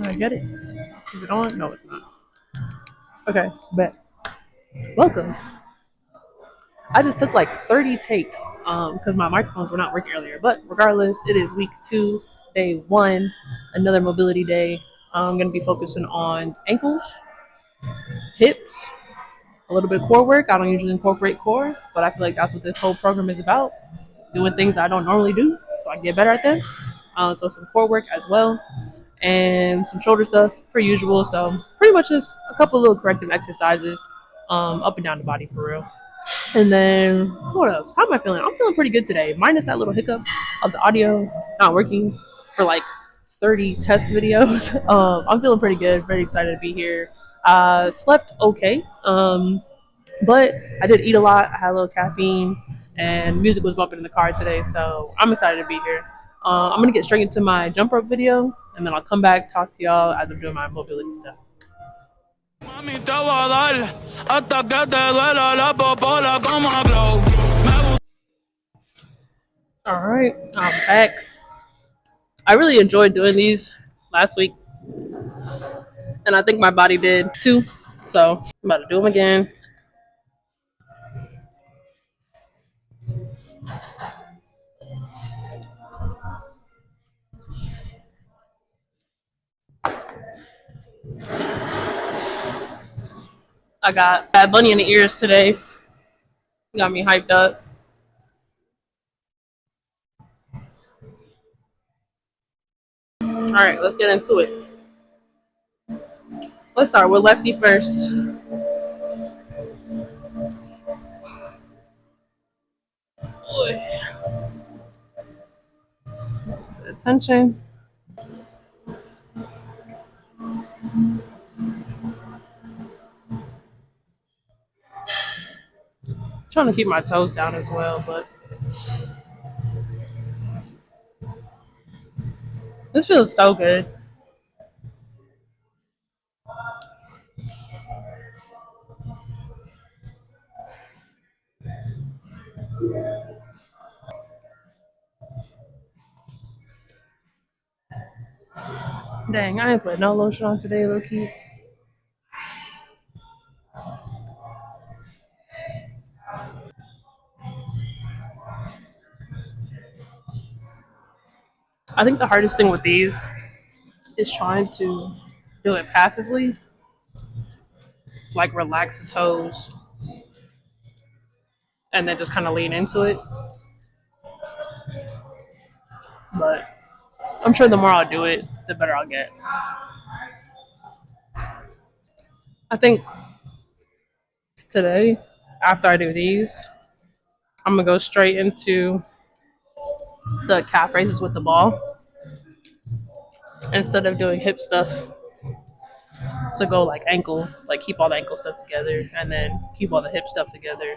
I get it. Is it on? No, it's not. Okay, bet. Welcome. I just took like 30 takes because my microphones were not working earlier. But regardless, it is week 2, day 1, another mobility day. I'm going to be focusing on ankles, hips, a little bit of core work. I don't usually incorporate core, but I feel like that's what this whole program is about. Doing things I don't normally do so I can get better at them. So some core work as well and some shoulder stuff for usual. So pretty much just a couple little corrective exercises up and down the body for real. And then what else? How am I feeling? I'm feeling pretty good today, minus that little hiccup of the audio not working for like 30 test videos. I'm feeling pretty good. Very excited to be here. Slept okay, but I did eat a lot. I had a little caffeine, and music was bumping in the car today, so I'm excited to be here. I'm gonna get straight into my jump rope video, and then I'll come back talk to y'all as I'm doing my mobility stuff. Mami, te voy a dar hasta que te duela la popola como glow. All right, I'm back. I really enjoyed doing these last week, and I think my body did too. So I'm about to do them again. I got Bad Bunny in the ears today. Got me hyped up. All right, let's get into it. Let's start with lefty first. Boy. Attention. Trying to keep my toes down as well, but this feels so good. Dang, I ain't put no lotion on today, low key. I think the hardest thing with these is trying to do it passively, like relax the toes and then just kind of lean into it. But I'm sure the more I'll do it, the better I'll get. I think today, after I do these, I'm gonna go straight into the calf raises with the ball instead of doing hip stuff. So go like ankle, like keep all the ankle stuff together, and then keep all the hip stuff together,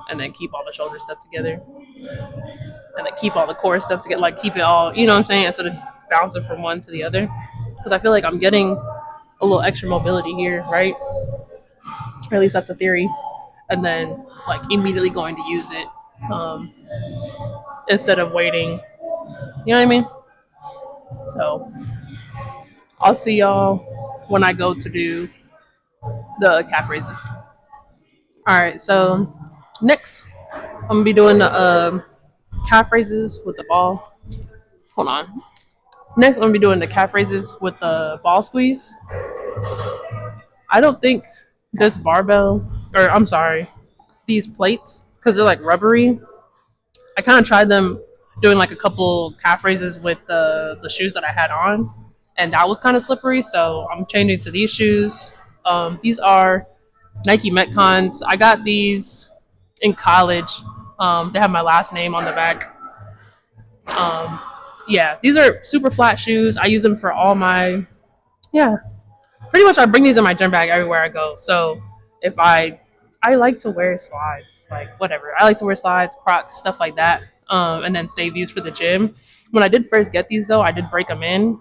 and then keep all the shoulder stuff together, and then keep all the core stuff together. Like keep it all, you know what I'm saying, instead of bouncing from one to the other. Because I feel like I'm getting a little extra mobility here, right? Or at least that's the theory. And then like immediately going to use it instead of waiting. You know what I mean? So I'll see y'all when I go to do the calf raises. All right, so next I'm gonna be doing the calf raises with the ball. Hold on. Next, I'm gonna be doing the calf raises with the ball squeeze. I don't think this barbell, or I'm sorry, these plates, because they're like rubbery. I kind of tried them doing like a couple calf raises with the shoes that I had on, and that was kind of slippery. So I'm changing to these shoes. These are Nike Metcons. I got these in college. They have my last name on the back. Um, yeah, these are super flat shoes. I use them for all my, yeah, pretty much I bring these in my gym bag everywhere I go. So if I like to wear slides, like whatever. I like to wear slides, Crocs, stuff like that. And then save these for the gym. When I did first get these though, I did break them in,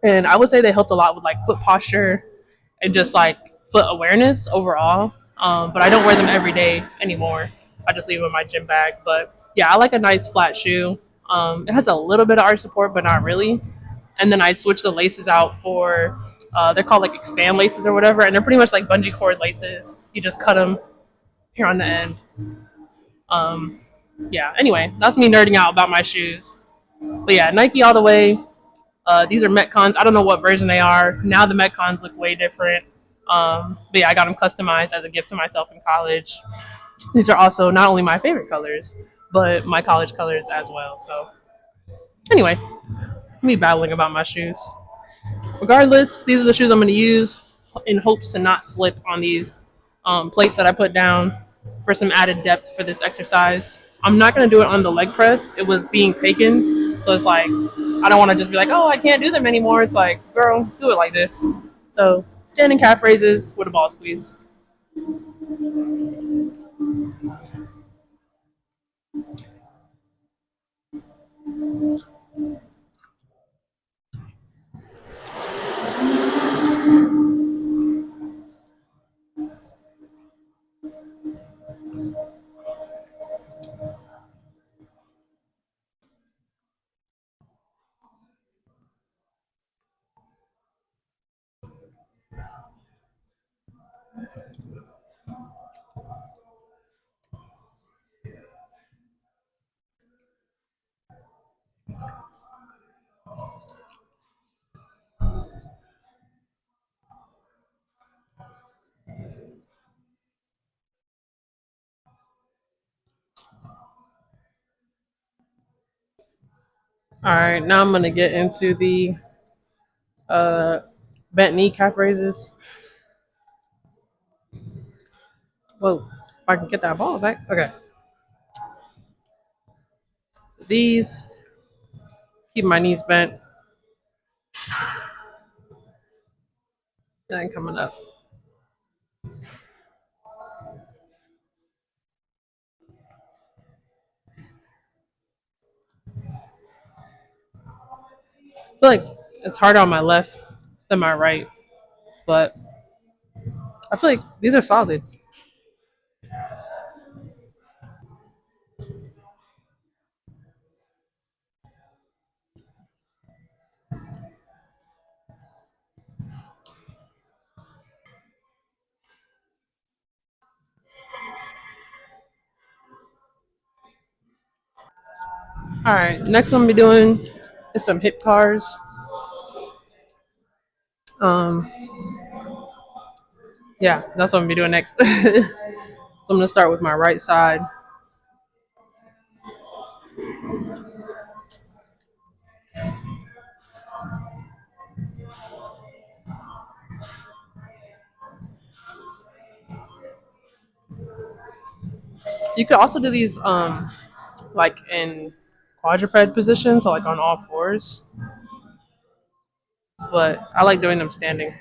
and I would say they helped a lot with like foot posture and just like foot awareness overall. But I don't wear them every day anymore. I just leave them in my gym bag. But yeah, I like a nice flat shoe. It has a little bit of arch support, but not really. and then I switch the laces out for they're called like expand laces or whatever, and they're pretty much like bungee cord laces. You just cut them here on the end. Um, yeah. Anyway, that's me nerding out about my shoes. But yeah, Nike all the way. These are Metcons. I don't know what version they are. Now the Metcons look way different. But yeah, I got them customized as a gift to myself in college. These are also not only my favorite colors, but my college colors as well. So anyway, me babbling about my shoes. Regardless, these are the shoes I'm going to use in hopes to not slip on these plates that I put down for some added depth for this exercise. I'm not going to do it on the leg press. It was being taken. So it's like, I don't want to just be like, oh, I can't do them anymore. It's like, girl, do it like this. So standing calf raises with a ball squeeze. All right, now I'm going to get into the uh, bent knee calf raises. Whoa, if I can get that ball back. Okay. So these, keep my knees bent, and coming up. I feel like it's harder on my left than my right, but I feel like these are solid. All right, next one I'm gonna be doing is some hip cars. Um, yeah, that's what I'm gonna be doing next. So I'm gonna start with my right side. You could also do these like in quadruped position, so like on all fours. But I like doing them standing.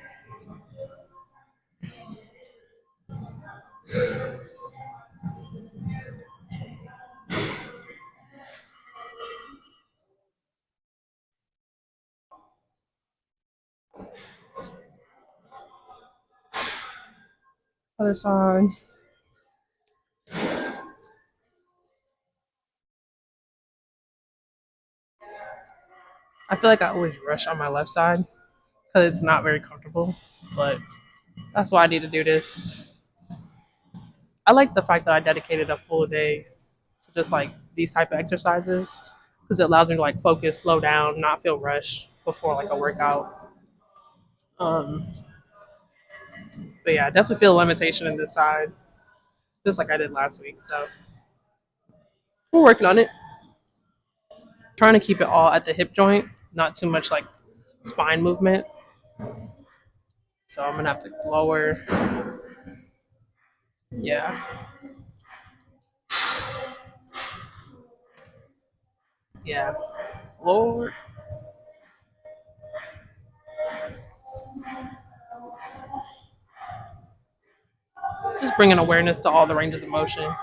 Other side. I feel like I always rush on my left side because it's not very comfortable, but that's why I need to do this. I like the fact that I dedicated a full day to just like these type of exercises because it allows me to like focus, slow down, not feel rushed before like a workout. Um, but yeah, I definitely feel a limitation in this side, just like I did last week. So we're working on it, trying to keep it all at the hip joint, not too much like spine movement. So I'm gonna have to lower. Yeah, yeah, lower. Just bringing awareness to all the ranges of motion.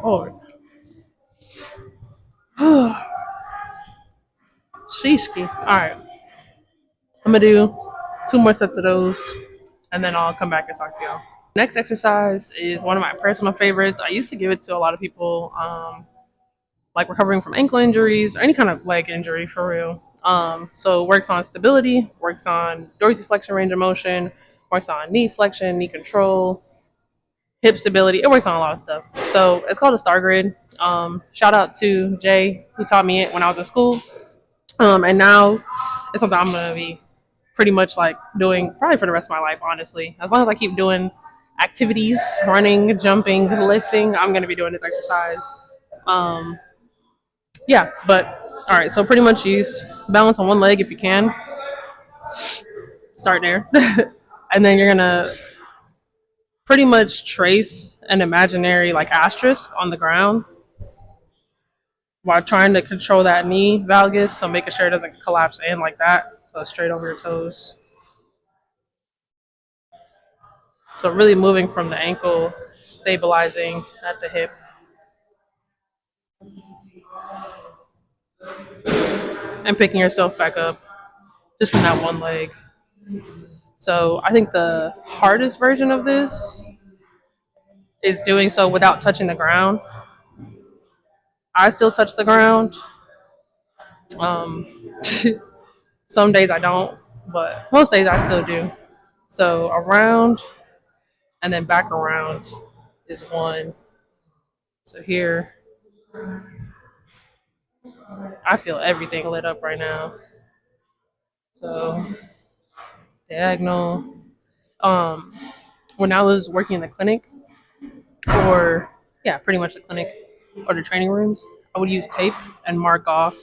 Oh, sheeshki. All right, I'm gonna do two more sets of those, and then I'll come back and talk to y'all. Next exercise is one of my personal favorites. I used to give it to a lot of people, like recovering from ankle injuries or any kind of leg injury for real. So it works on stability, works on dorsiflexion range of motion, works on knee flexion, knee control, hip stability. It works on a lot of stuff. So it's called a Star Grid. Shout out to Jay who taught me it when I was in school. And now it's something I'm gonna be pretty much like doing probably for the rest of my life, honestly. As long as I keep doing activities, running, jumping, lifting, I'm gonna be doing this exercise. Um, yeah, but all right. So pretty much use balance on one leg if you can. Start there, and then you're gonna pretty much trace an imaginary like asterisk on the ground while trying to control that knee valgus, so making sure it doesn't collapse in like that. So straight over your toes. So really moving from the ankle, stabilizing at the hip, and picking yourself back up just from that one leg. So I think the hardest version of this is doing so without touching the ground. I still touch the ground. Um, some days I don't, but most days I still do. So around and then back around is one. So here, I feel everything lit up right now. So diagonal. Um, when I was working in the clinic, or yeah, pretty much the clinic or the training rooms, I would use tape and mark off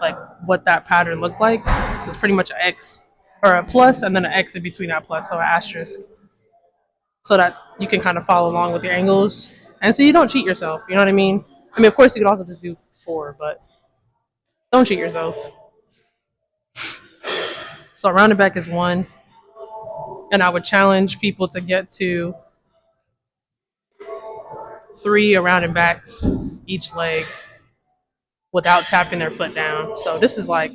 like what that pattern looked like. So it's pretty much an X or a plus and then an X in between that plus, so an asterisk, so that you can kind of follow along with your angles, and so you don't cheat yourself. You know what I mean? I mean, of course, you could also just do four, but don't cheat yourself. So rounded back is one, and I would challenge people to get to three around and backs each leg without tapping their foot down. So this is like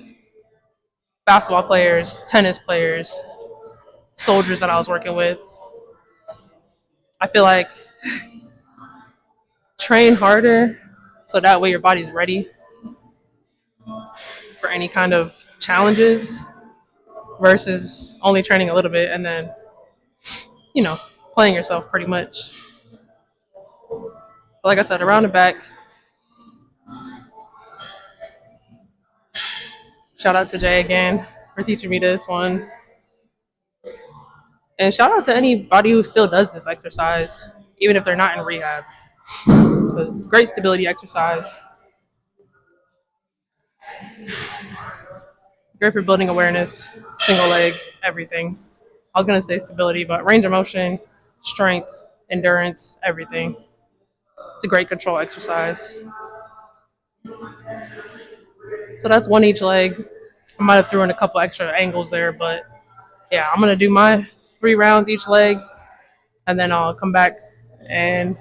basketball players, tennis players, soldiers that I was working with. I feel like train harder so that way your body's ready for any kind of challenges versus only training a little bit and then, you know, playing yourself pretty much. But like I said, around the back, shout out to Jay again for teaching me this one. And shout out to anybody who still does this exercise, even if they're not in rehab. Because great stability exercise, great for building awareness, single leg, everything. I was gonna say stability, but range of motion, strength, endurance, everything. It's a great control exercise. So that's one each leg. I might have thrown in a couple extra angles there, but yeah, I'm gonna do my 3 rounds each leg, and then I'll come back and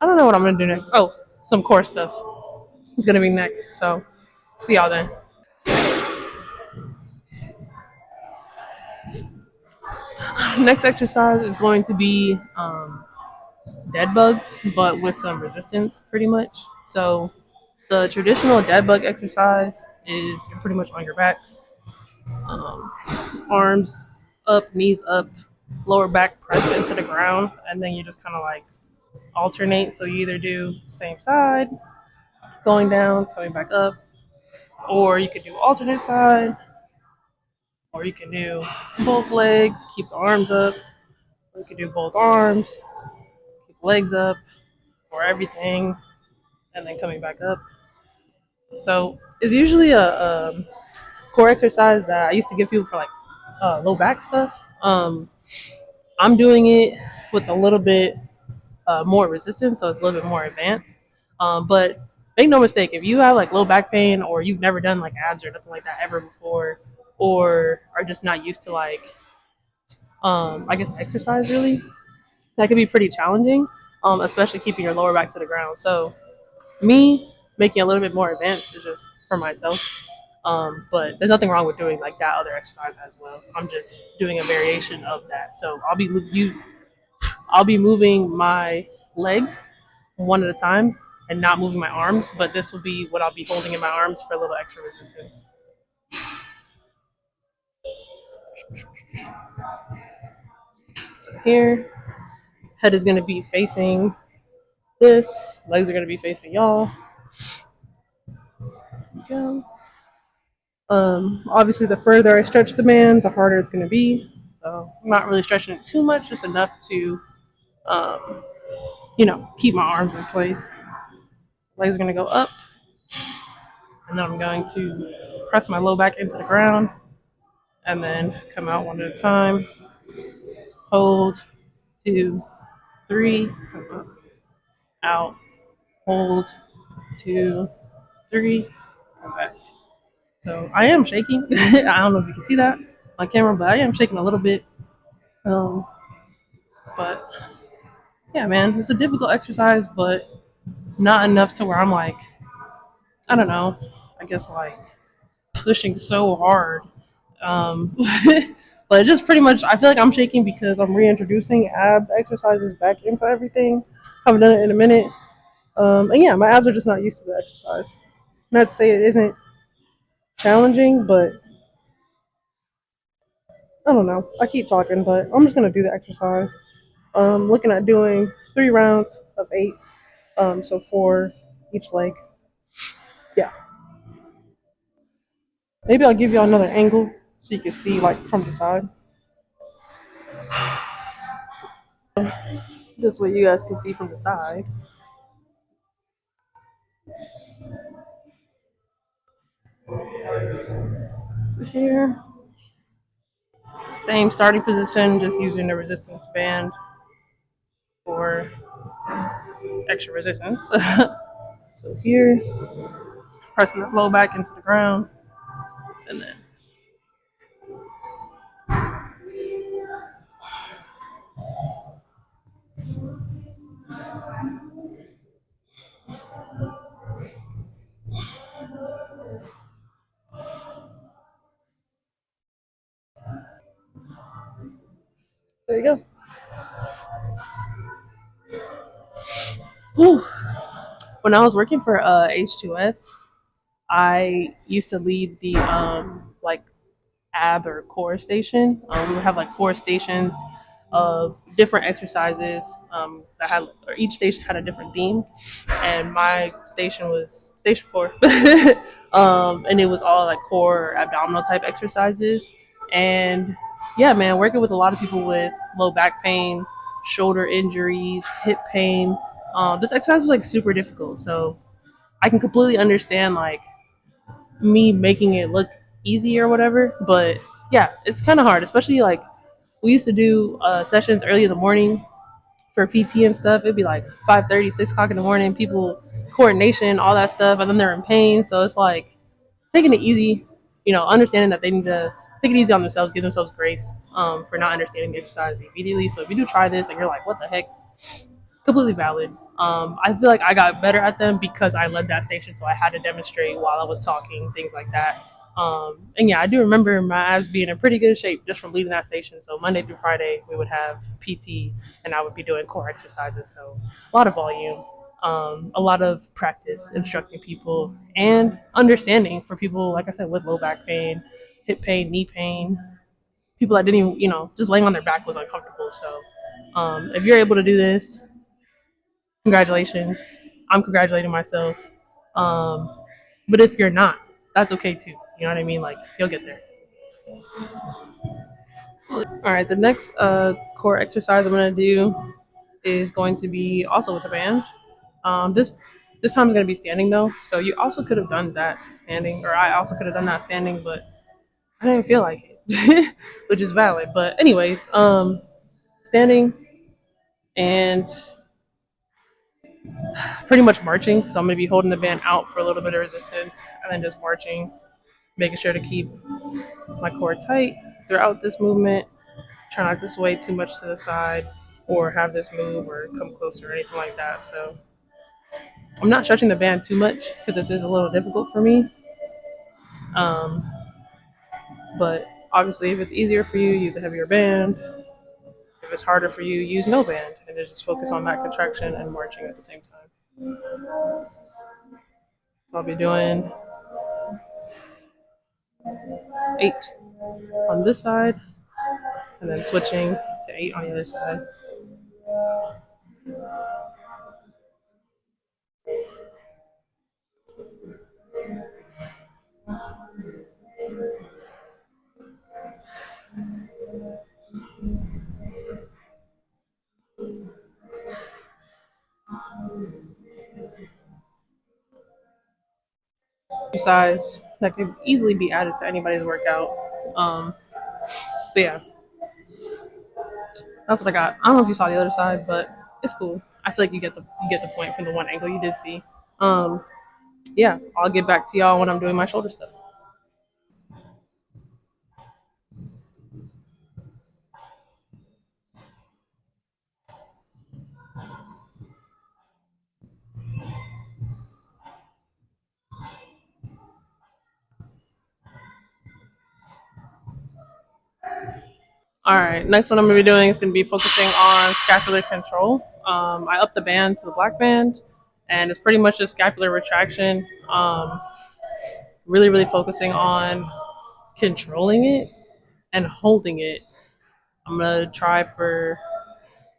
I don't know what I'm gonna do next. Oh, some core stuff is gonna be next. So see y'all then. Next exercise is going to be dead bugs, but with some resistance, pretty much. So the traditional dead bug exercise is you're pretty much on your back, um, arms up, knees up, lower back pressed into the ground, and then you just kind of like alternate. So you either do same side, going down, coming back up, or you could do alternate side, or you can do both legs, keep the arms up, or you could do both arms, keep legs up, or everything, and then coming back up. So it's usually a core exercise that I used to give people for like low back stuff. I'm doing it with a little bit more resistance, so it's a little bit more advanced. But make no mistake, if you have like low back pain or you've never done like abs or nothing like that ever before, or are just not used to like I guess exercise really, that can be pretty challenging, especially keeping your lower back to the ground. So me making a little bit more advanced is just for myself. But there's nothing wrong with doing like that other exercise as well. I'm just doing a variation of that. So I'll be moving my legs one at a time. and not moving my arms, but this will be what I'll be holding in my arms for a little extra resistance. So here, head is going to be facing this, legs are going to be facing y'all. Go. Obviously, the further I stretch the band, the harder it's going to be. So I'm not really stretching it too much, just enough to, um, keep my arms in place. Legs are going to go up, and then I'm going to press my low back into the ground, and then come out one at a time. Hold, 2, 3, come up, out, hold, 2, 3, come back. So I am shaking. I don't know if you can see that on camera, but I am shaking a little bit. Um, but yeah, man, it's a difficult exercise, but not enough to where I'm like, I don't know, I guess like pushing so hard. Um, but just pretty much, I feel like I'm shaking because I'm reintroducing ab exercises back into everything. Haven't done it in a minute. And yeah, my abs are just not used to the exercise. Not to say it isn't challenging, but I don't know. I keep talking, but I'm just gonna do the exercise. Looking at doing 3 rounds of 8. So 4 each leg. Yeah. Maybe I'll give you another angle so you can see like from the side. This way you guys can see from the side. So here, same starting position, just using the resistance band for extra resistance. So here, pressing that low back into the ground, and then there you go. Whew. When I was working for H2F, I used to lead the like ab or core station. We would have like 4 stations of different exercises that had, or each station had a different theme, and my station was station 4, and it was all like core or abdominal type exercises. And yeah, man, working with a lot of people with low back pain, shoulder injuries, hip pain. This exercise was like super difficult, so I can completely understand like me making it look easy or whatever. But yeah, it's kind of hard, especially like we used to do sessions early in the morning for PT and stuff. It'd be like 5:30, 6 o'clock in the morning. People coordination, all that stuff, and then they're in pain. So it's like taking it easy, understanding that they need to take it easy on themselves, give themselves grace for not understanding the exercise immediately. So if you do try this and you're like, what the heck, completely valid. I feel like I got better at them because I led that station, so I had to demonstrate while I was talking, things like that. And yeah, I do remember my abs being in pretty good shape just from leading that station. So Monday through Friday, we would have PT, and I would be doing core exercises. So a lot of volume, a lot of practice instructing people, and understanding for people, like I said, with low back pain, hip pain, knee pain, people that didn't even, just laying on their back was uncomfortable. So if you're able to do this, congratulations. I'm congratulating myself. Um, but if you're not, that's okay too. You know what I mean? Like you'll get there. All right. The next core exercise I'm gonna do is going to be also with a band. This time is gonna be standing though. So you also could have done that standing, or I also could have done that standing, but I didn't feel like it, which is valid. But anyways, standing and pretty much marching. So I'm gonna be holding the band out for a little bit of resistance, and then just marching, making sure to keep my core tight throughout this movement. Try not to sway too much to the side or have this move or come closer or anything like that. So I'm not stretching the band too much because this is a little difficult for me. Um, but obviously, if it's easier for you, use a heavier band. If it's harder for you, use no band and just focus on that contraction and marching at the same time. So I'll be doing 8 on this side, and then switching to 8 on the other side. Exercise that could easily be added to anybody's workout. Um, but yeah, that's what I got. I don't know if you saw the other side, but it's cool. I feel like you get the point from the one angle you did see. Um, yeah, I'll get back to y'all when I'm doing my shoulder stuff. All right, next one I'm gonna be doing is gonna be focusing on scapular control. I upped the band to the black band, and it's pretty much just scapular retraction. Really focusing on controlling it and holding it. I'm gonna try for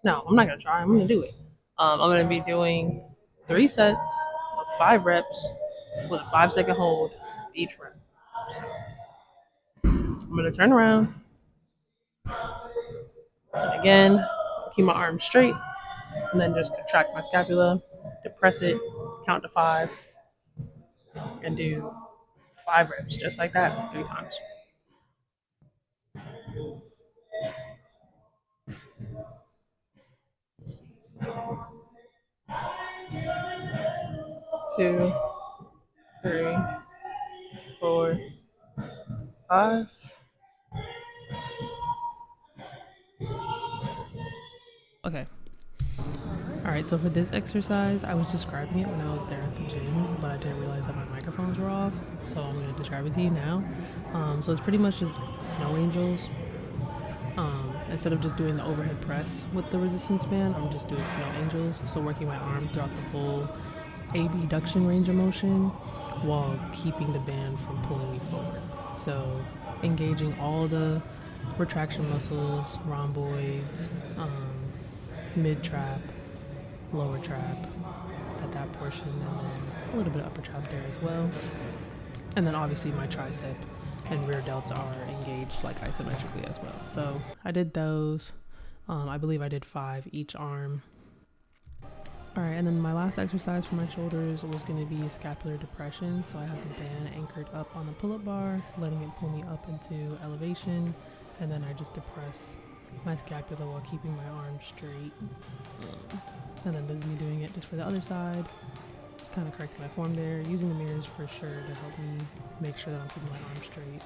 no, I'm not gonna try. I'm gonna do it. I'm gonna be doing 3 sets of 5 reps with a 5 second hold each rep. So I'm gonna turn around and again keep my arms straight and then just contract my scapula, depress it, count to 5, and do 5 reps just like that 3 times. 2, 3, 4, 5. Okay. All right, so for this exercise, I was describing it when I was there at the gym, but I didn't realize that my microphones were off, so I'm going to describe it to you now. So it's pretty much just snow angels. Instead of just doing the overhead press with the resistance band, I'm just doing snow angels, so working my arm throughout the whole abduction range of motion while keeping the band from pulling me forward. So engaging all the retraction muscles, rhomboids, mid trap, lower trap at that portion, and then a little bit of upper trap there as well. And then obviously my tricep and rear delts are engaged like isometrically as well. So I did those. I believe I did 5 each arm. All right, and then my last exercise for my shoulders was going to be scapular depression. So I have the band anchored up on the pull-up bar, letting it pull me up into elevation, and then I just depress my scapula while keeping my arms straight. And then this is me doing it just for the other side, kind of correcting my form there, using the mirrors for sure to help me make sure that I'm keeping my arms straight.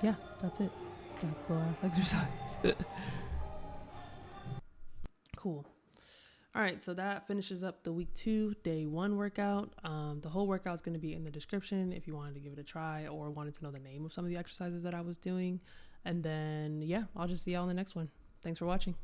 Yeah, that's it. That's the last exercise. Cool. All right, so that finishes up the week 2, day 1 workout. The whole workout is going to be in the description if you wanted to give it a try or wanted to know the name of some of the exercises that I was doing. And then, yeah, I'll just see y'all in the next one. Thanks for watching.